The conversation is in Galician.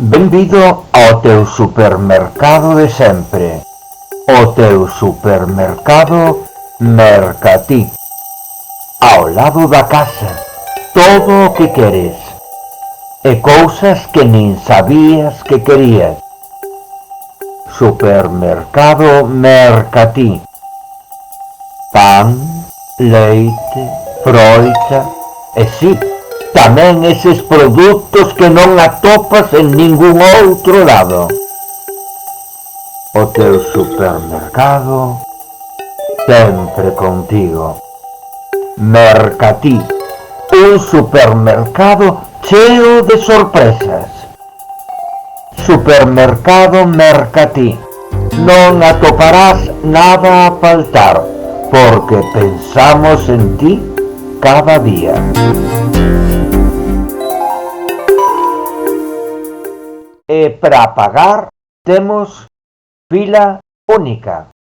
Benvido ao teu supermercado de sempre, o teu supermercado Mercatí. Ao lado da casa, todo o que queres, e cousas que nin sabías que querías. Supermercado Mercatí. Pan, leite, froita e si, tamén eses produtos que non atopas en ningún outro lado. O teu supermercado sempre contigo. Mercatí, un supermercado cheo de sorpresas. Supermercado Mercatí. Non atoparás nada a faltar, porque pensamos en ti cada día. E para pagar temos fila única.